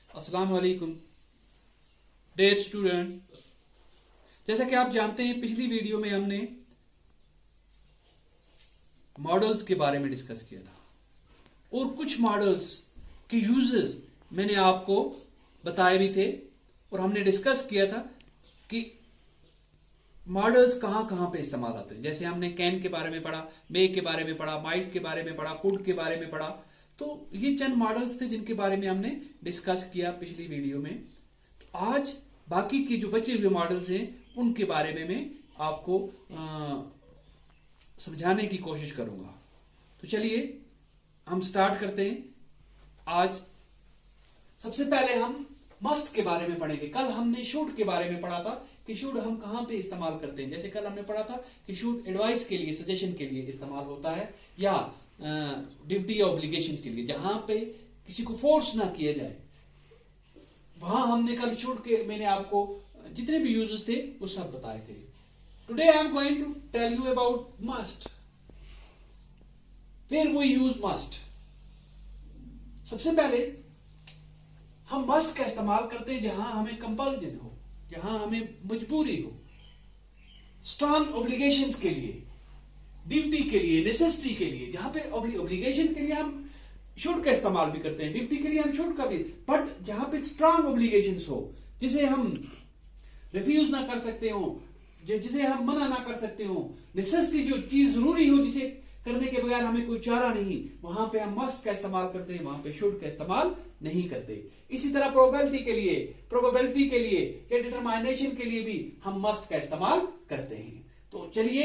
अस्सलाम वालेकुम dear student. जैसा कि आप जानते हैं, पिछली वीडियो में हमने मॉडल्स के बारे में डिस्कस किया था और कुछ मॉडल्स के यूजेस मैंने आपको बताए भी थे और हमने डिस्कस किया था कि मॉडल्स कहां कहां पे इस्तेमाल आते हैं। जैसे हमने कैन के बारे में पढ़ा, मे के बारे में पढ़ा, माइट के बारे में पढ़ा, कुड के बारे में पढ़ा। तो ये चंद मॉडल्स थे जिनके बारे में हमने डिस्कस किया पिछली वीडियो में। तो आज बाकी के जो बचे हुए मॉडल्स हैं उनके बारे में मैं आपको समझाने की कोशिश करूंगा। तो चलिए हम स्टार्ट करते हैं। आज सबसे पहले हम मस्ट के बारे में पढ़ेंगे। कल हमने शुड के बारे में पढ़ा था कि शुड हम कहां पे इस्तेमाल करते हैं। जैसे कल हमने पढ़ा था कि शुड एडवाइस के लिए, सजेशन के लिए इस्तेमाल होता है, या ड्यूटी या ऑब्लिगेशन के लिए, जहां पे किसी को फोर्स ना किया जाए। वहां हमने कल शुड के मैंने आपको जितने भी यूजेस थे वो सब बताए थे। Today I am going to tell you about must. Where we use must. सबसे पहले हम मस्ट का इस्तेमाल करते हैं जहां हमें कंपल्जन हो, जहां हमें मजबूरी हो, स्ट्रॉन्ग ऑब्लिगेशंस के लिए, ड्यूटी के लिए, नेसेसिटी के लिए। जहां पे ऑब्लिगेशन के लिए हम शुड का इस्तेमाल भी करते हैं, ड्यूटी के लिए हम शुड का भी। बट जहां पे स्ट्रॉन्ग ऑब्लिगेशंस हो, जिसे हम रिफ्यूज ना कर सकते हो, जिसे हम मना ना कर सकते हो, नेसेसिटी जो चीज जरूरी हो, जिसे करने के बगैर हमें कोई चारा नहीं, वहां पे हम मस्ट का इस्तेमाल करते हैं, वहां पे शुड का इस्तेमाल नहीं करते। इसी तरह प्रोबेबिलिटी के लिए या डिटरमाइनेशन के लिए भी हम मस्ट का इस्तेमाल करते हैं। तो चलिए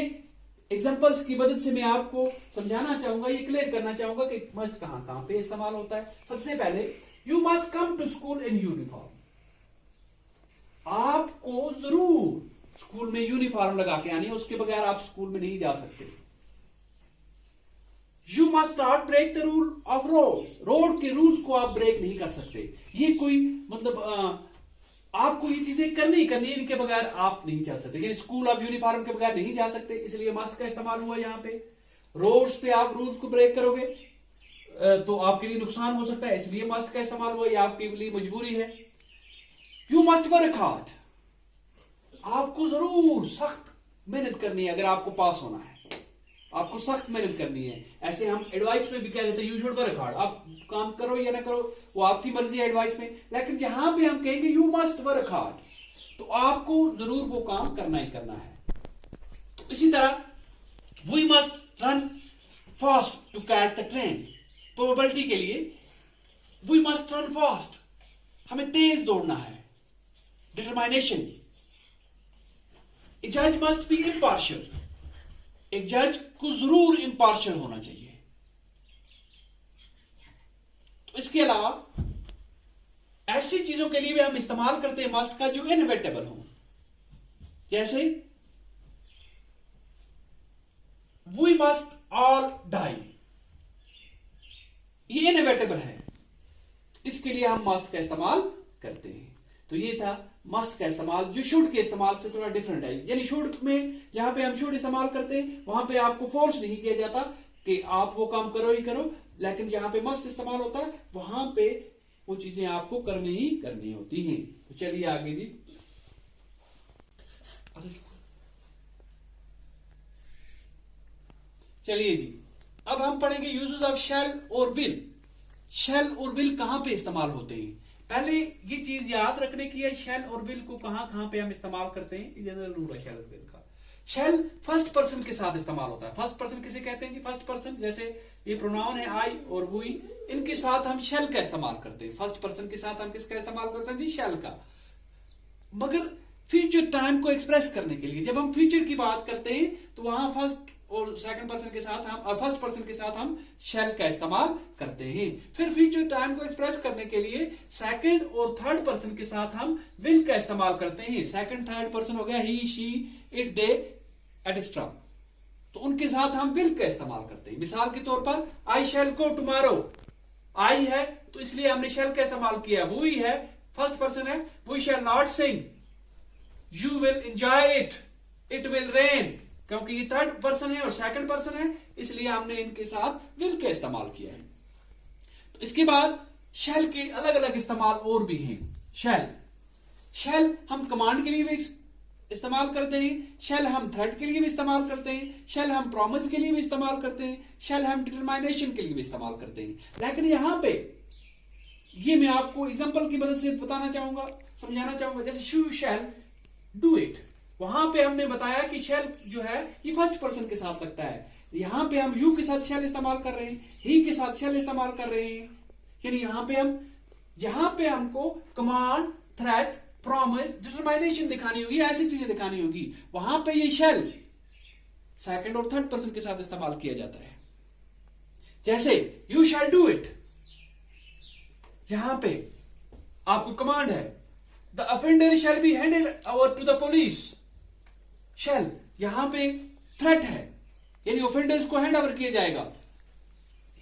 एग्जांपल्स की मदद से मैं आपको समझाना चाहूंगा, ये क्लियर करना चाहूंगा कि मस्ट कहां कहां पे इस्तेमाल होता है। सबसे पहले, you must come to school in uniform. आपको जरूर स्कूल में यूनिफॉर्म लगा के आनी है, उसके बगैर आप स्कूल में नहीं जा सकते। You must not break the rule of road. Road के रूल्स को आप ब्रेक नहीं कर सकते। ये कोई मतलब आपको ये चीजें करनी ही करनी है, इनके बगैर आप नहीं चल सकते। यानी स्कूल आप यूनिफॉर्म के बगैर नहीं जा सकते, इसलिए मस्ट का इस्तेमाल हुआ यहां पे। रोड्स पे आप रूल्स को ब्रेक करोगे तो आपके लिए नुकसान हो सकता है, इसलिए मस्ट का इस्तेमाल हुआ, ये आपके लिए मजबूरी है। You must work hard. आपको जरूर सख्त मेहनत करनी है अगर आपको पास होना है, आपको सख्त मेहनत करनी है। ऐसे हम एडवाइस में भी कह देते हैं यू शुड वर्क हार्ड। आप काम करो या ना करो वो आपकी मर्जी है एडवाइस में, लेकिन जहां पे हम कहेंगे यू मस्ट वर्क हार्ड, तो आपको जरूर वो काम करना ही करना है। तो इसी तरह we must run fast to catch the train. Probability के लिए वी मस्ट रन फास्ट, हमें तेज दौड़ना है। डिटरमाइनेशन, ए जज मस्ट बी इम्पार्शियल। एक जज को जरूर इम्पार्शियल होना चाहिए। तो इसके अलावा ऐसी चीजों के लिए भी हम इस्तेमाल करते हैं मस्ट का जो इनएविटेबल हो। जैसे वी मस्ट ऑल डाई, ये इनएविटेबल है, इसके लिए हम मस्ट का इस्तेमाल करते हैं। तो ये था मस्ट का इस्तेमाल, जो शुड के इस्तेमाल से थोड़ा डिफरेंट है। यानी शुड में जहां पे हम शुड इस्तेमाल करते हैं वहां पे आपको फोर्स नहीं किया जाता कि आप वो काम करो ही करो, लेकिन जहां पे मस्ट इस्तेमाल होता है वहां पे वो चीजें आपको करनी ही करनी होती हैं। तो चलिए आगे जी। चलिए जी, अब हम पढ़ेंगे यूजेस ऑफ शैल और विल। शैल और विल कहां पे इस्तेमाल होते हैं, पहले ये चीज याद रखने की है, शैल और विल को कहां कहां पे हम इस्तेमाल करते हैं। जनरल रूल है शैल और विल का। शैल फर्स्ट पर्सन के साथ इस्तेमाल होता है। फर्स्ट पर्सन किसे कहते हैं जी? फर्स्ट पर्सन, जैसे ये प्रोनाउन है आई और वी, इनके साथ हम शैल का इस्तेमाल करते हैं। फर्स्ट पर्सन के साथ हम किसका इस्तेमाल करते हैं जी? शैल का। मगर फ्यूचर टाइम को एक्सप्रेस करने के लिए जब हम फ्यूचर की बात करते हैं तो वहां फर्स्ट और सेकंड पर्सन के साथ हम फर्स्ट पर्सन के साथ हम शैल का इस्तेमाल करते हैं। फिर फ्यूचर टाइम को एक्सप्रेस करने के लिए सेकंड और थर्ड पर्सन के साथ हम विल का इस्तेमाल करते हैं। सेकंड थर्ड पर्सन हो गया ही, शी, इट, दे, एटसेट्रा, तो उनके साथ हम विल का इस्तेमाल करते हैं। मिसाल के तौर पर आई शैल गो टुमारो, आई है तो इसलिए हमने शैल का इस्तेमाल किया। वो ही है, फर्स्ट पर्सन है, we shall not sing, you will enjoy it, it will rain, क्योंकि ये थर्ड पर्सन है और सेकंड पर्सन है, इसलिए हमने इनके साथ विल का इस्तेमाल किया है। तो इसके बाद शेल के अलग अलग इस्तेमाल और भी हैं। शेल हम कमांड के लिए भी इस्तेमाल करते हैं, शेल हम थ्रेट के लिए भी इस्तेमाल करते हैं, शेल हम प्रॉमिस के लिए भी इस्तेमाल करते हैं, शेल हम डिटरमाइनेशन के लिए भी इस्तेमाल करते हैं। लेकिन यहां पे ये मैं आपको एग्जांपल की मदद से बताना चाहूंगा, समझाना चाहूंगा। जैसे यू शैल डू इट, वहां पे हमने बताया कि शेल जो है ये फर्स्ट पर्सन के साथ लगता है। यहां पे हम यू के साथ शेल इस्तेमाल कर रहे हैं, ही के साथ शेल इस्तेमाल कर रहे हैं। यानी यहां पे हम जहां पे हमको कमांड, थ्रेट, प्रॉमिस, डिटरमाइनेशन दिखानी होगी, ऐसी चीजें दिखानी होगी, वहां पे ये शेल सेकंड और थर्ड पर्सन के साथ इस्तेमाल किया जाता है। जैसे यू शैल डू इट, यहां पे आपको कमांड है, the offender shall be handed over to the police. Shall यहां पे थ्रेट है, यानी ऑफेंडर्स को हैंड ओवर किया जाएगा।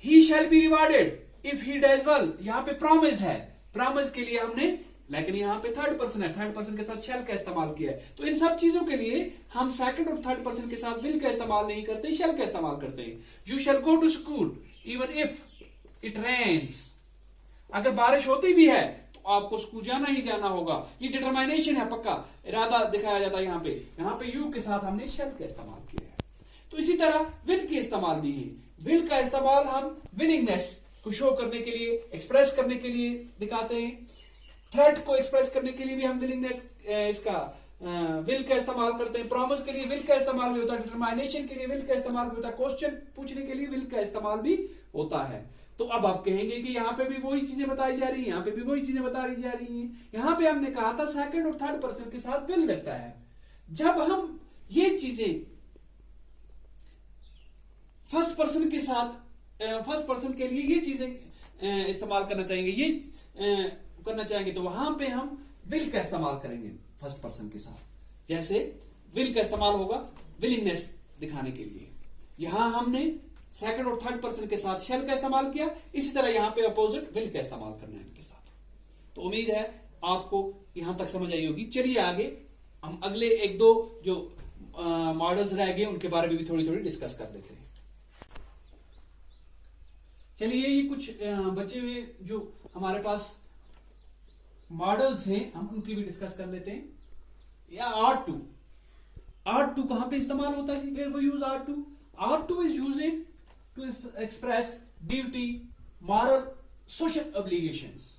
He shall be rewarded if he does well, यहां पे प्रॉमिस है, प्रॉमिस के लिए हमने, लेकिन यहां पे थर्ड पर्सन है, थर्ड पर्सन के साथ शेल का इस्तेमाल किया है। तो इन सब चीजों के लिए हम सेकंड और थर्ड पर्सन के साथ विल का इस्तेमाल नहीं करते, शेल का इस्तेमाल करते हैं। You shall go to school even if it rains, अगर बारिश होती भी है तो आपको स्कूल जाना ही जाना होगा। ये डिटरमाइनेशन है, पक्का इरादा दिखाया जाता है। यहां पे यू के साथ हमने शेल का इस्तेमाल किया है। तो इसी तरह विल के इस्तेमाल भी है। विल का इस्तेमाल हम विलिंगनेस को शो करने के लिए, एक्सप्रेस करने के लिए दिखाते हैं। थ्रेट को एक्सप्रेस करने के लिए भी हम विलिंगनेस इसका विल का इस्तेमाल करते हैं। प्रॉमिस के लिए विल का इस्तेमाल भी होता है, डिटरमाइनेशन के लिए विल का इस्तेमाल भी होता है, क्वेश्चन पूछने के लिए विल का इस्तेमाल भी होता है। तो अब आप कहेंगे कि यहां पे भी वही चीजें बताई जा रही हैं, यहां पे भी वही चीजें बताई जा रही हैं। यहां पे हमने कहा था सेकंड और थर्ड पर्सन के साथ विल लगता है। जब हम ये चीजें फर्स्ट पर्सन के साथ, फर्स्ट पर्सन के लिए ये चीजें इस्तेमाल करना चाहेंगे, ये करना चाहेंगे, तो वहां पे हम विल का इस्तेमाल करेंगे फर्स्ट पर्सन के साथ। जैसे विल का इस्तेमाल होगा विलिंगनेस दिखाने के लिए, यहां हमने सेकंड और थर्ड पर्सन के साथ शेल का इस्तेमाल किया। इसी तरह यहां पे अपोजिट विल का इस्तेमाल करना है इनके साथ। तो उम्मीद है आपको यहां तक समझ आई होगी। चलिए आगे हम अगले एक दो जो मॉडल्स रह गए उनके बारे में भी थोड़ी थोड़ी डिस्कस कर लेते हैं। चलिए ये कुछ बचे हुए जो हमारे पास मॉडल्स हैं हम उनकी भी डिस्कस कर लेते हैं। या R2 कहां पे इस्तेमाल होता है? Where we use R2 is used to express duty, moral, social obligations.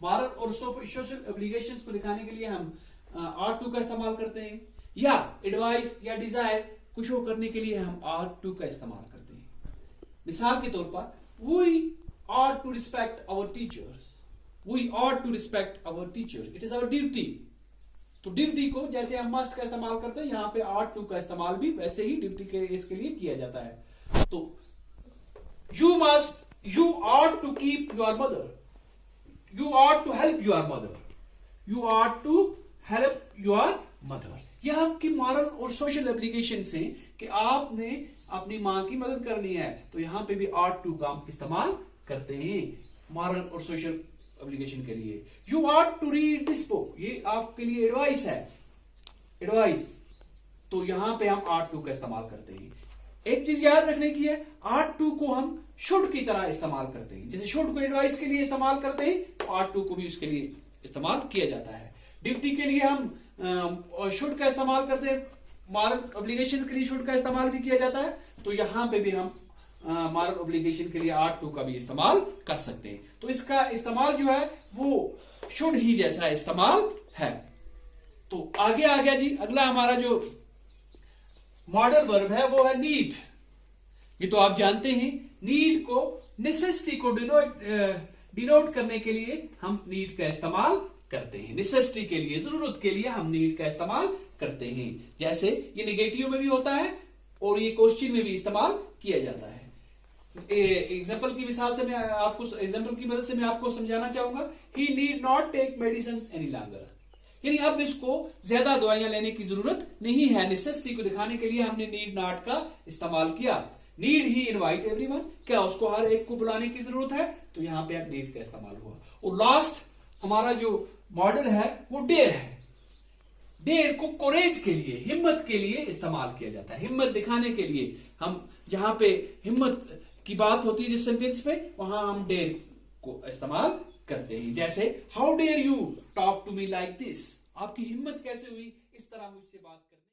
Moral और सोशल ऑब्लिगेशंस को दिखाने के लिए हम R2 का इस्तेमाल करते हैं, या एडवाइस या डिजायर को शो करने के लिए हम R2 का इस्तेमाल करते हैं। मिसाल के तौर पर we ought to respect our teachers, we ought to respect our teachers, it is our duty। तो ड्यूटी को जैसे हम मस्ट का इस्तेमाल करते हैं, यहां पे R2 का इस्तेमाल भी वैसे ही ड्यूटी के इसके लिए किया जाता है। तो you ought to keep your mother, you ought to help your mother, you ought to help your mother। यह आपकी मॉरल और सोशल एप्लीकेशंस हैं कि आपने अपनी मां की मदद करनी है, तो यहां पे भी R2 का इस्तेमाल करते हैं मॉरल और सोशल ऑब्लिगेशन के लिए। You ought to read this book, ये आपके लिए एडवाइस है, एडवाइस, तो यहां पे हम R2 का इस्तेमाल करते हैं। एक चीज याद रखने की है, R2 को हम शुड की तरह इस्तेमाल करते हैं। जैसे शुड को एडवाइस के लिए इस्तेमाल करते हैं, तो R2 को भी उसके लिए इस्तेमाल किया जाता है। ड्यूटी के लिए हम शुड का इस्तेमाल करते हैं, मॉरल ऑब्लिगेशन के लिए शुड का इस्तेमाल भी किया जाता है, तो यहां पे भी हम मॉरल ऑब्लिगेशन के लिए R2 का भी इस्तेमाल कर सकते हैं। तो इसका इस्तेमाल जो है वो शुड ही जैसा इस्तेमाल है। तो आगे आ गया जी, अगला हमारा जो मॉडल वर्ब है वो है नीड। ये तो आप जानते हैं, नीड को नेसेसिटी को डिनोट करने के लिए हम नीड का इस्तेमाल करते हैं। नेसेसिटी के लिए, जरूरत के लिए हम नीड का इस्तेमाल करते हैं। जैसे ये नेगेटिव में भी होता है और ये क्वेश्चन में भी इस्तेमाल किया जाता है। एग्जाम्पल की मिसाल से मैं आपको, एग्जाम्पल की मदद से मैं आपको समझाना चाहूंगा। He need not take medicine any longer, यानी अब इसको ज्यादा दवाइयां लेने की जरूरत नहीं है। नेसेसिटी को दिखाने के लिए हमने नीड नॉट का इस्तेमाल किया। नीड ही इनवाइट एवरीवन, क्या उसको हर एक को बुलाने की जरूरत है? तो यहां पे अब नीड का इस्तेमाल हुआ। और लास्ट हमारा जो मॉडल है वो डेयर है। डेयर को कोरेज के लिए, हिम्मत के लिए इस्तेमाल किया जाता है। हिम्मत दिखाने के लिए हम जहां पे हिम्मत की बात होती है जिस सेंटेंस में, वहां हम डेयर को इस्तेमाल करते हैं। जैसे how dare you talk to me like this, आपकी हिम्मत कैसे हुई इस तरह मुझसे बात करने